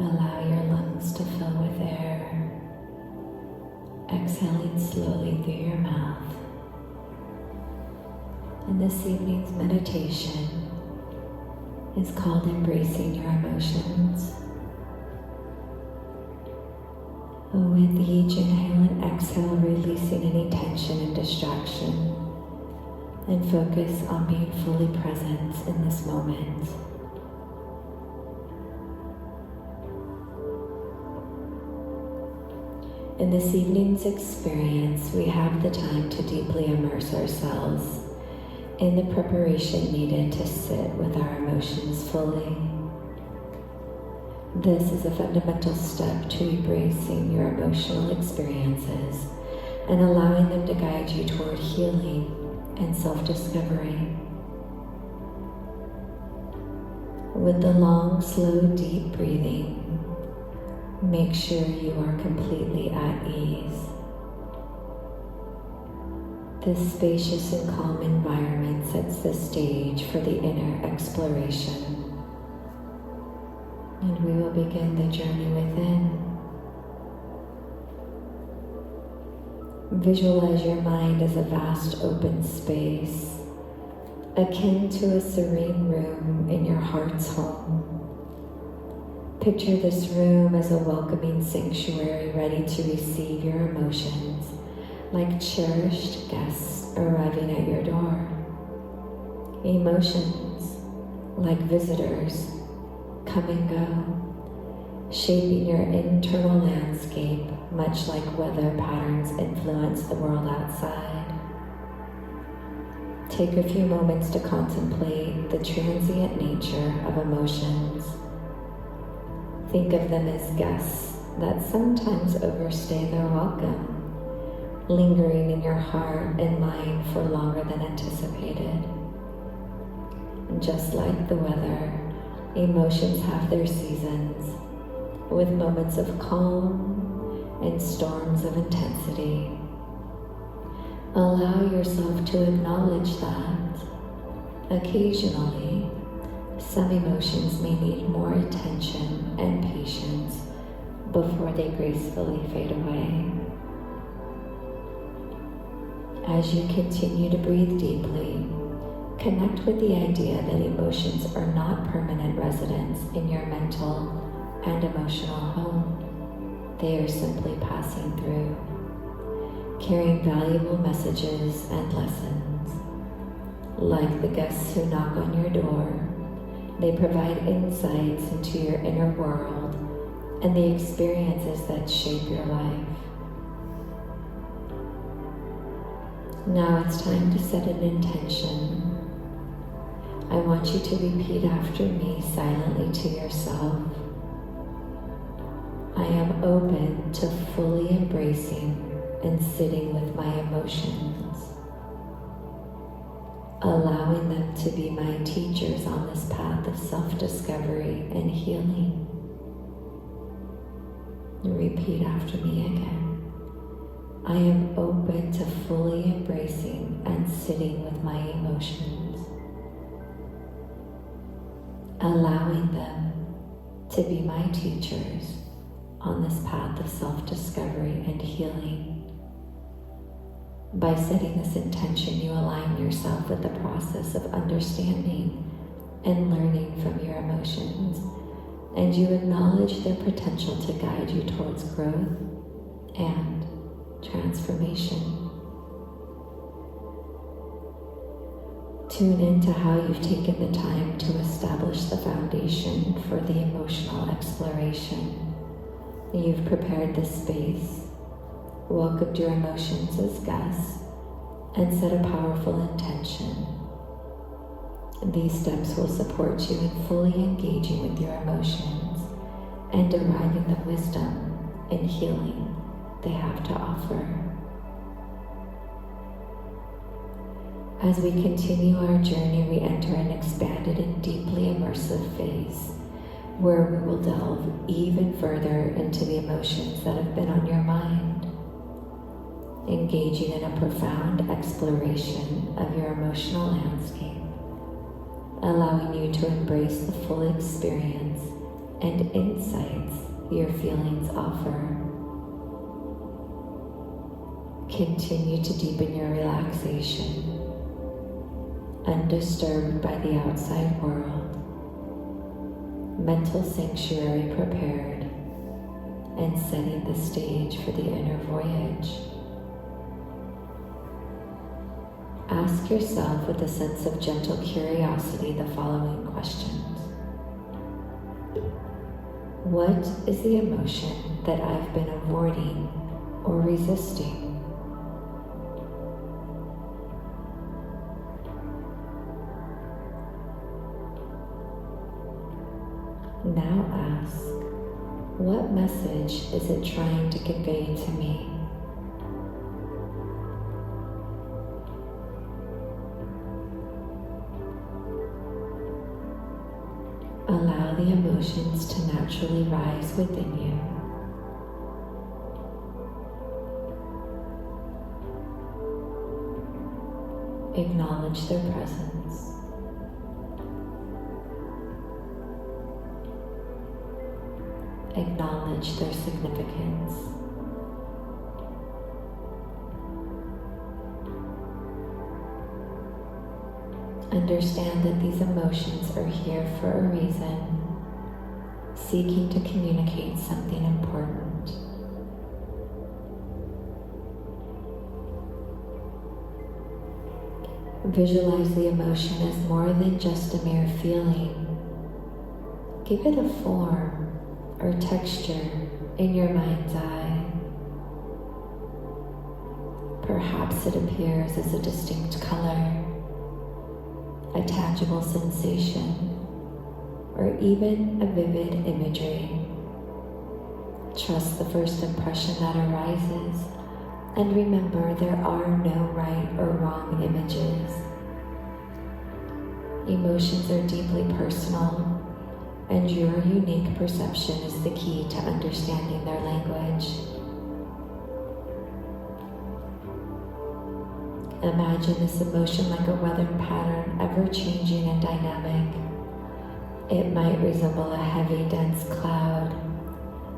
Allow your lungs to fill with air, exhaling slowly through your mouth. And this evening's meditation is called Embracing Your Emotions. With each inhale and exhale, releasing any tension and distraction, and focus on being fully present in this moment. In this evening's experience, we have the time to deeply immerse ourselves in the preparation needed to sit with our emotions fully. This is a fundamental step to embracing your emotional experiences and allowing them to guide you toward healing and self-discovery. With the long, slow, deep breathing, make sure you are completely at ease. This spacious and calm environment sets the stage for the inner exploration. And we will begin the journey within. Visualize your mind as a vast open space, akin to a serene room in your heart's home. Picture this room as a welcoming sanctuary ready to receive your emotions, like cherished guests arriving at your door. Emotions, like visitors, come and go, shaping your internal landscape, much like weather patterns influence the world outside. Take a few moments to contemplate the transient nature of emotions. Think of them as guests that sometimes overstay their welcome, lingering in your heart and mind for longer than anticipated. And just like the weather, emotions have their seasons, with moments of calm and storms of intensity. Allow yourself to acknowledge that occasionally, some emotions may need more attention and patience before they gracefully fade away. As you continue to breathe deeply, connect with the idea that emotions are not permanent residents in your mental and emotional home. They are simply passing through, carrying valuable messages and lessons. Like the guests who knock on your door, they provide insights into your inner world and the experiences that shape your life. Now it's time to set an intention. I want you to repeat after me silently to yourself. I am open to fully embracing and sitting with my emotions, allowing them to be my teachers on this path of self-discovery and healing. Repeat after me again. I am open to fully embracing and sitting with my emotions, allowing them to be my teachers on this path of self-discovery and healing. By setting this intention, you align yourself with the process of understanding and learning from your emotions, and you acknowledge their potential to guide you towards growth and transformation. Tune into how you've taken the time to establish the foundation for the emotional exploration. You've prepared the space, welcomed your emotions as guests, and set a powerful intention. These steps will support you in fully engaging with your emotions and deriving the wisdom and healing they have to offer. As we continue our journey, we enter an expanded and deeply immersive phase where we will delve even further into the emotions that have been on your mind, engaging in a profound exploration of your emotional landscape, allowing you to embrace the full experience and insights your feelings offer. Continue to deepen your relaxation, undisturbed by the outside world, mental sanctuary prepared, and setting the stage for the inner voyage. Ask yourself with a sense of gentle curiosity the following questions. What is the emotion that I've been avoiding or resisting? Now ask, what message is it trying to convey to me? Allow the emotions to naturally rise within you. Acknowledge their presence. Acknowledge their significance. Understand that these emotions are here for a reason, seeking to communicate something important. Visualize the emotion as more than just a mere feeling. Give it a form or texture in your mind's eye. Perhaps it appears as a distinct color, a tangible sensation, or even a vivid imagery. Trust the first impression that arises, and remember there are no right or wrong images. Emotions are deeply personal, and your unique perception is the key to understanding their language. Imagine this emotion like a weather pattern, ever-changing and dynamic. It might resemble a heavy, dense cloud,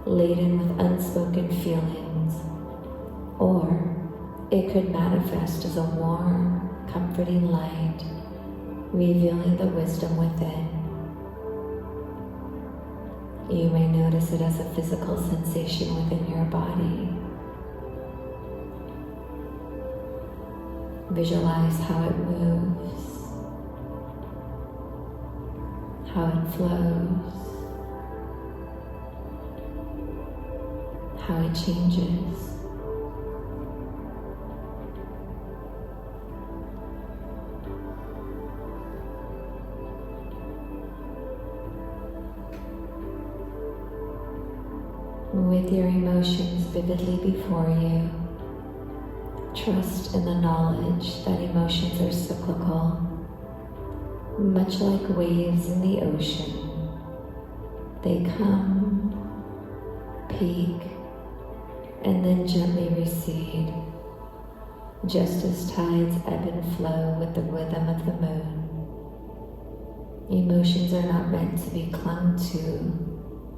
laden with unspoken feelings, or it could manifest as a warm, comforting light, revealing the wisdom within. You may notice it as a physical sensation within your body. Visualize how it moves, how it flows, how it changes. With your emotions vividly before you, trust in the knowledge that emotions are cyclical, much like waves in the ocean. They come, peak, and then gently recede, just as tides ebb and flow with the rhythm of the moon. Emotions are not meant to be clung to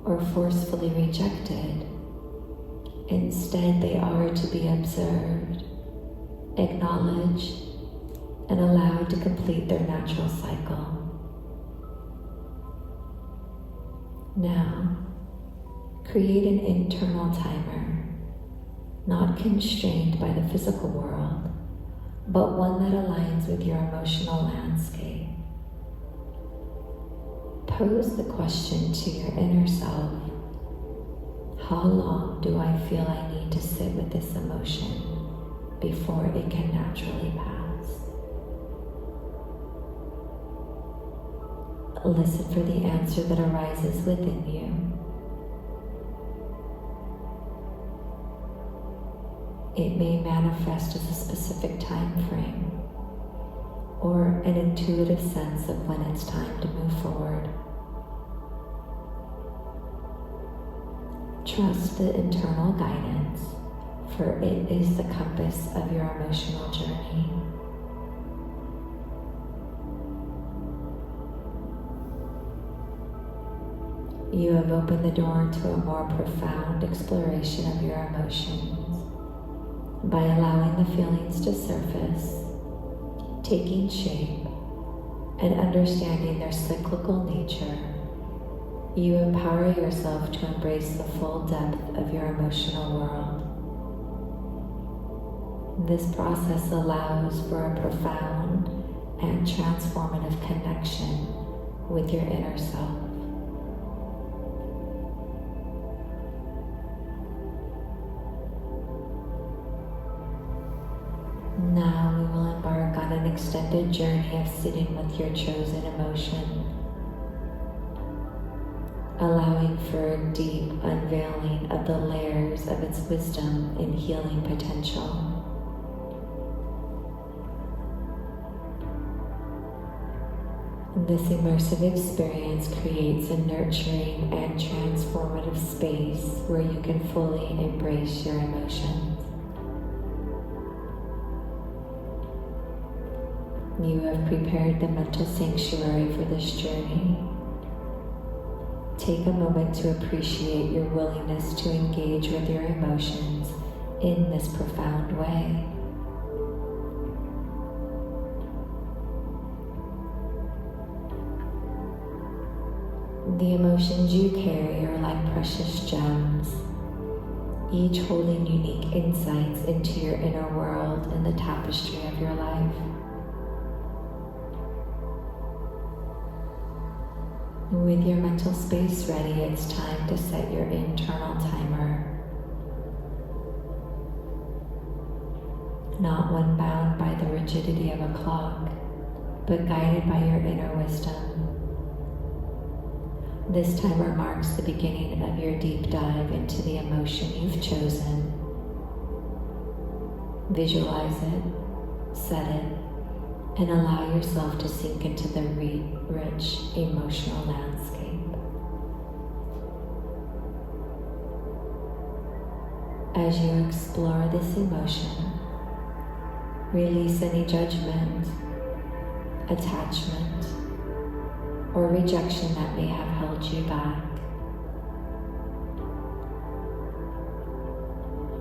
or forcefully rejected. Instead, they are to be observed, acknowledged, and allowed to complete their natural cycle. Now, create an internal timer, not constrained by the physical world, but one that aligns with your emotional landscape. Pose the question to your inner self: how long do I feel I need to sit with this emotion before it can naturally pass? Listen for the answer that arises within you. It may manifest as a specific time frame or an intuitive sense of when it's time to move forward. Trust the internal guidance, for it is the compass of your emotional journey. you have opened the door to a more profound exploration of your emotions. By allowing the feelings to surface, taking shape, and understanding their cyclical nature, you empower yourself to embrace the full depth of your emotional world. This process allows for a profound and transformative connection with your inner self. Now we will embark on an extended journey of sitting with your chosen emotion, allowing for a deep unveiling of the layers of its wisdom and healing potential. This immersive experience creates a nurturing and transformative space where you can fully embrace your emotions. You have prepared the mental sanctuary for this journey. Take a moment to appreciate your willingness to engage with your emotions in this profound way. The emotions you carry are like precious gems, each holding unique insights into your inner world and the tapestry of your life. With your mental space ready, it's time to set your internal timer. Not one bound by the rigidity of a clock, but guided by your inner wisdom. This timer marks the beginning of your deep dive into the emotion you've chosen. Visualize it, set it, and allow yourself to sink into the rich emotional landscape. As you explore this emotion, release any judgment, attachment, or rejection that may have held you back.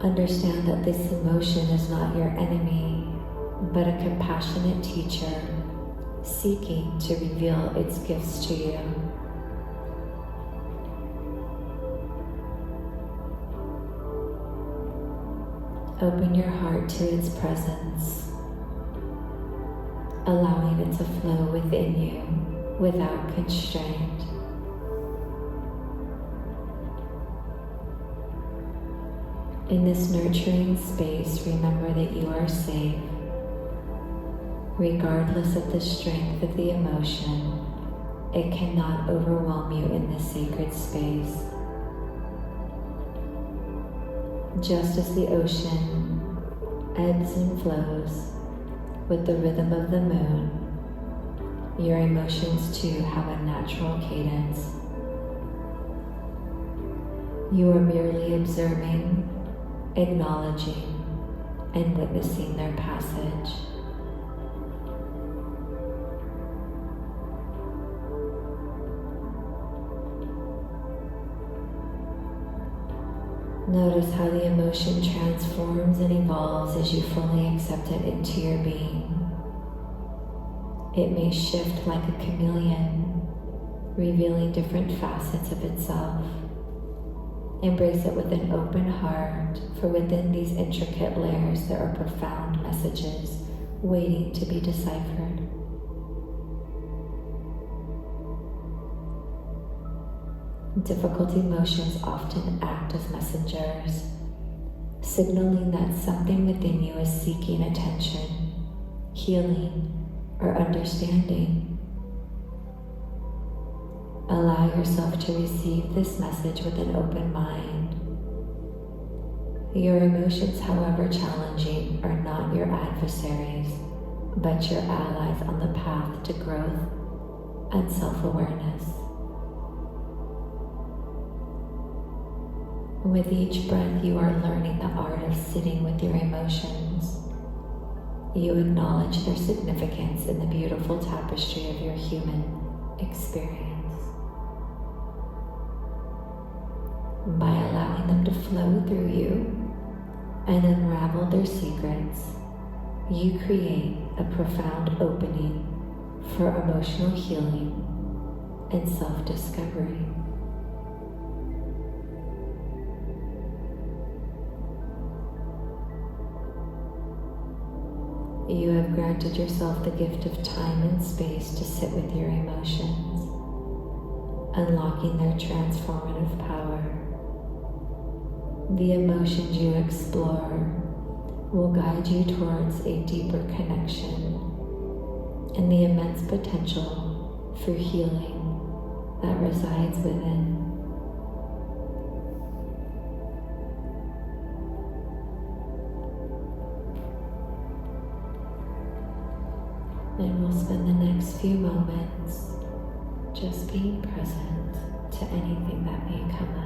Understand that this emotion is not your enemy, but a compassionate teacher seeking to reveal its gifts to you. Open your heart to its presence, allowing it to flow within you without constraint. In this nurturing space, remember that you are safe. Regardless of the strength of the emotion, it cannot overwhelm you in this sacred space. Just as the ocean ebbs and flows with the rhythm of the moon, your emotions too have a natural cadence. You are merely observing, acknowledging, and witnessing their passage. Notice how the emotion transforms and evolves as you fully accept it into your being. It may shift like a chameleon, revealing different facets of itself. Embrace it with an open heart, for within these intricate layers there are profound messages waiting to be deciphered. Difficult emotions often act as messengers, signaling that something within you is seeking attention, healing, or understanding. Allow yourself to receive this message with an open mind. Your emotions, however challenging, are not your adversaries, but your allies on the path to growth and self-awareness. With each breath, you are learning the art of sitting with your emotions. You acknowledge their significance in the beautiful tapestry of your human experience. By allowing them to flow through you and unravel their secrets, you create a profound opening for emotional healing and self-discovery. You have granted yourself the gift of time and space to sit with your emotions, unlocking their transformative power. The emotions you explore will guide you towards a deeper connection and the immense potential for healing that resides within. And we'll spend the next few moments just being present to anything that may come up.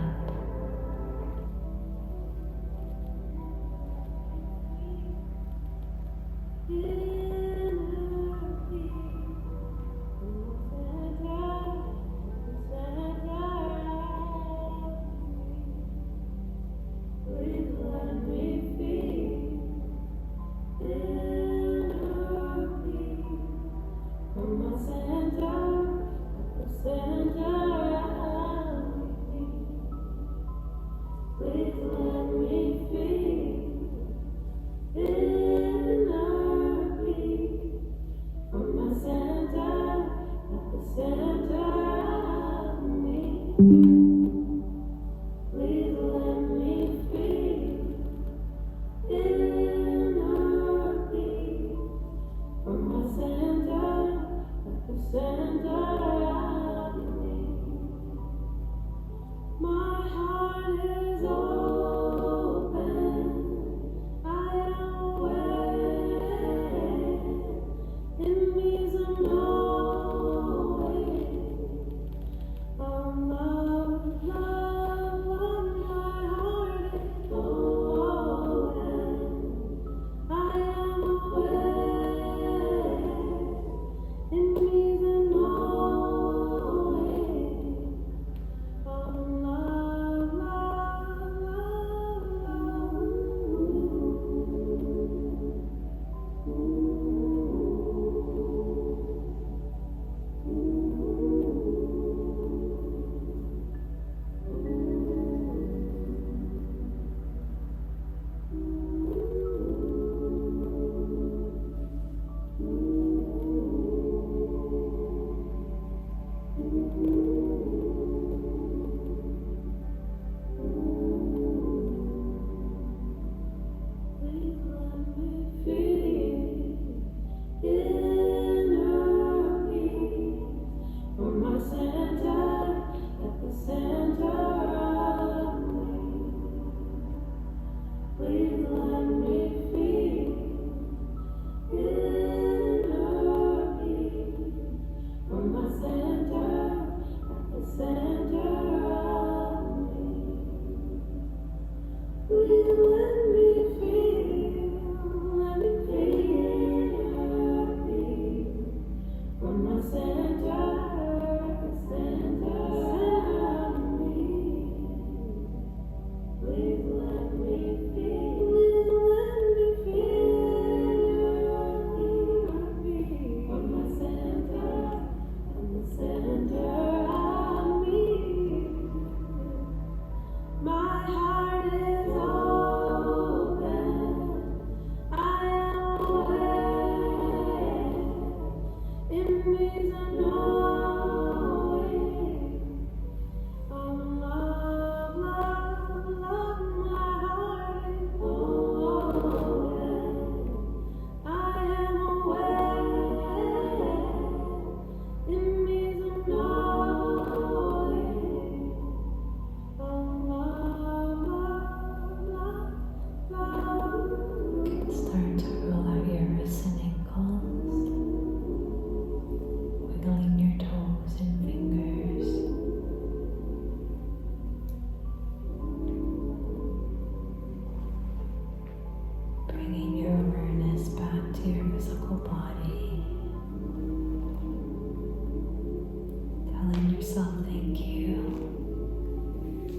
Thank you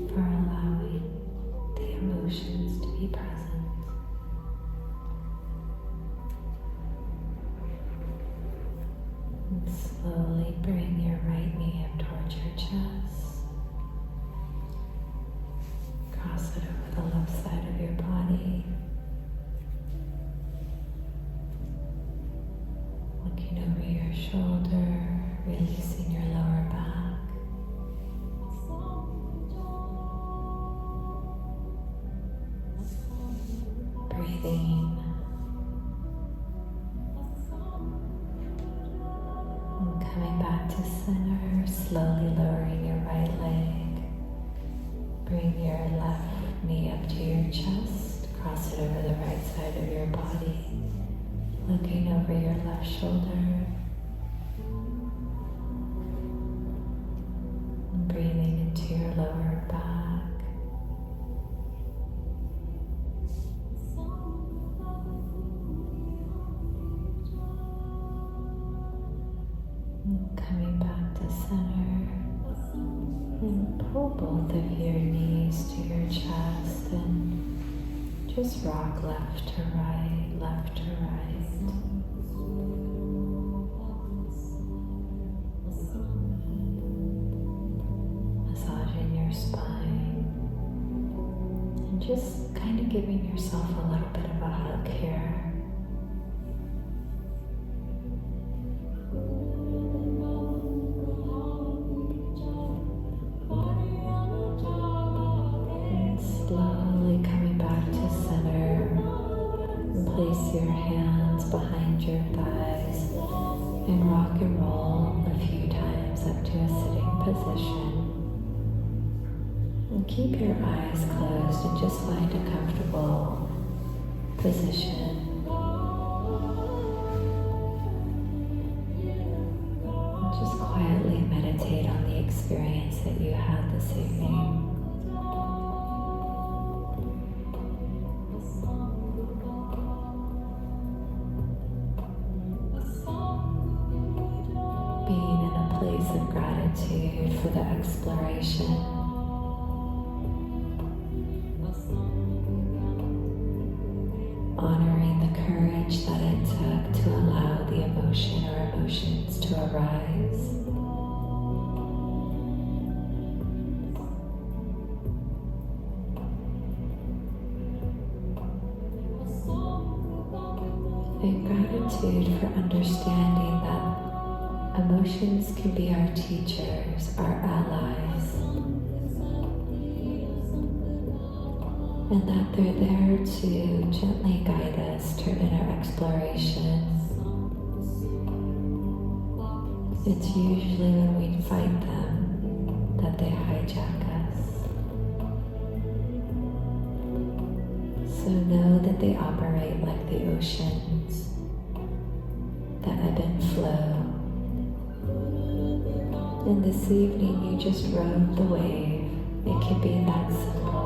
for allowing breathing. And coming back to center, slowly lowering your right leg. Bring your left knee up to your chest, cross it over the right side of your body, looking over your left shoulder. And breathing into your lower back. And coming back to center. And pull both of your knees to your chest and just rock left to right, left to right. Massaging your spine and just kind of giving yourself a little bit of a hug here. Slowly coming back to center, and place your hands behind your thighs and rock and roll a few times up to a sitting position. And keep your eyes closed and just find a comfortable position. And just quietly meditate on the experience that you had this evening. Being in a place of gratitude for the exploration. Honoring the courage that it took to allow the emotion or emotions to arise. And gratitude for understanding that emotions can be our teachers, our allies, and that they're there to gently guide us to inner exploration. It's usually when we fight them that they hijack us. So know that they operate like the oceans that ebb and flow. And this evening you just rode the wave. It can be that simple.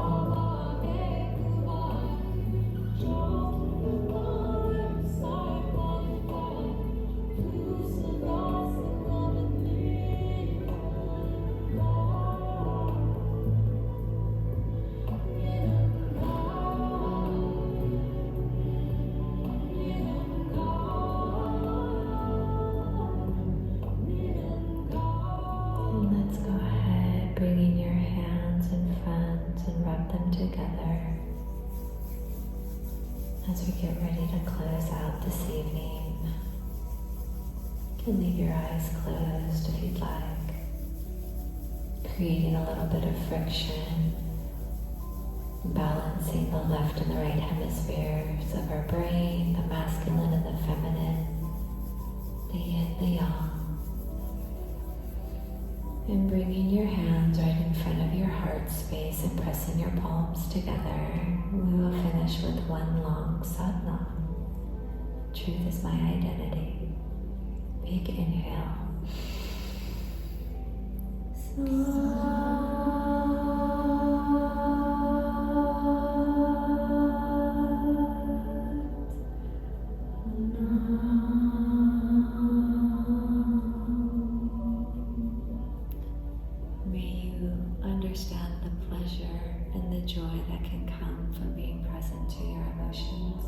Bringing your hands in front and rub them together as we get ready to close out this evening. You can leave your eyes closed if you'd like, creating a little bit of friction, balancing the left and the right hemispheres of our brain, the masculine and the feminine, the yin, the yang. And bringing your hands right in front of your heart space and pressing your palms together. We will finish with one long sadhana. Truth is my identity. Big inhale. Understand the pleasure and the joy that can come from being present to your emotions.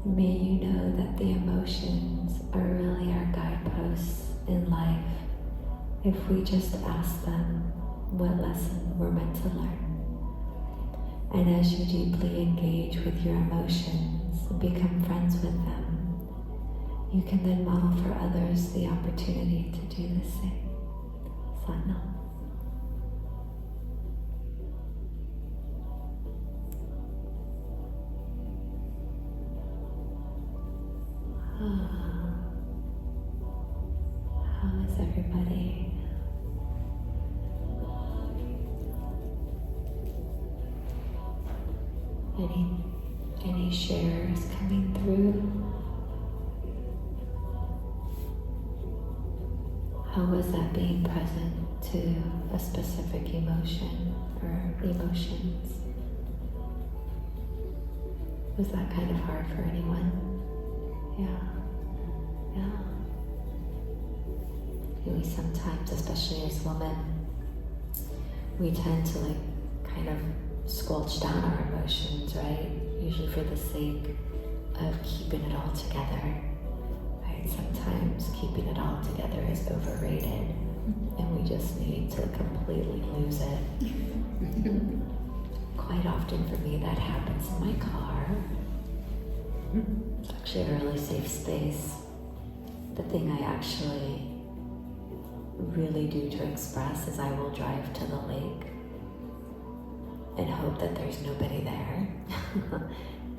May you know that the emotions are really our guideposts in life if we just ask them what lesson we're meant to learn. And as you deeply engage with your emotions and become friends with them, you can then model for others the opportunity to do the same. Sadhana. Any shares coming through? How was that being present to a specific emotion or emotions? Was that kind of hard for anyone? Yeah. We sometimes, especially as women, we tend to kind of squelch down our emotions, right? Usually for the sake of keeping it all together, right? Sometimes keeping it all together is overrated, and we just need to completely lose it. Quite often for me that happens in my car. It's actually a really safe space. The thing I actually really do to express is I will drive to the lake and hope that there's nobody there.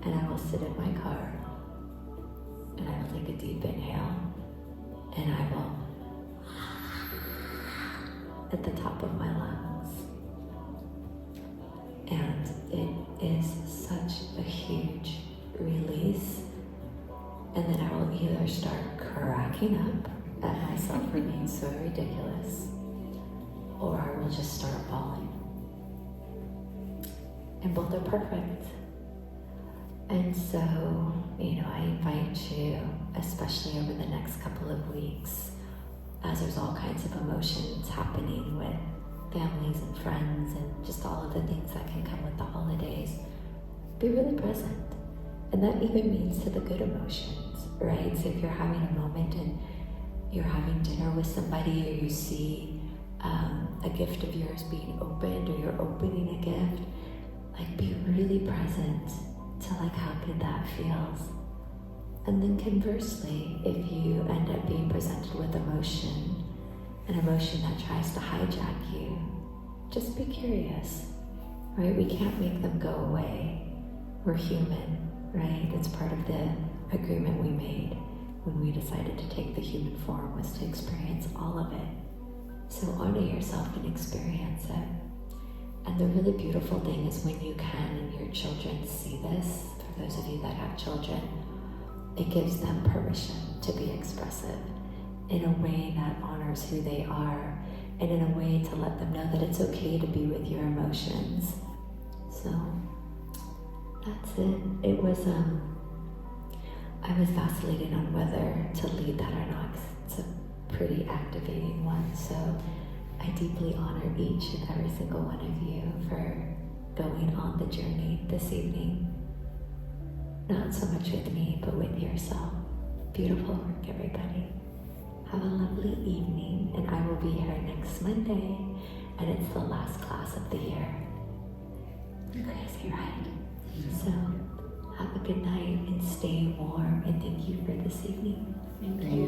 And I will sit in my car and I will take a deep inhale and I will at the top of my lungs. And it is such a huge release. And then I will either start cracking up at myself for being so ridiculous, or I will just start bawling. And both are perfect. And so, I invite you, especially over the next couple of weeks, as there's all kinds of emotions happening with families and friends and just all of the things that can come with the holidays, be really present. And that even means to the good emotions, right? So if you're having a moment and you're having dinner with somebody, or you see a gift of yours being opened, or you're opening a gift, be really present to how good that feels. And then conversely, if you end up being presented with emotion, an emotion that tries to hijack you, just be curious, right? We can't make them go away. We're human, right? It's part of the agreement we made when we decided to take the human form, was to experience all of it. So honor yourself and experience it. And the really beautiful thing is when you can and your children see this, for those of you that have children, it gives them permission to be expressive in a way that honors who they are, and in a way to let them know that it's okay to be with your emotions. So that's it. It was, I was vacillating on whether to lead that or not, 'cause it's a pretty activating one. So I deeply honor each and every single one of you for going on the journey this evening. Not so much with me, but with yourself. Beautiful work, everybody. Have a lovely evening, and I will be here next Monday, and it's the last class of the year. Crazy, right? So have a good night and stay warm, and thank you for this evening. Thank you.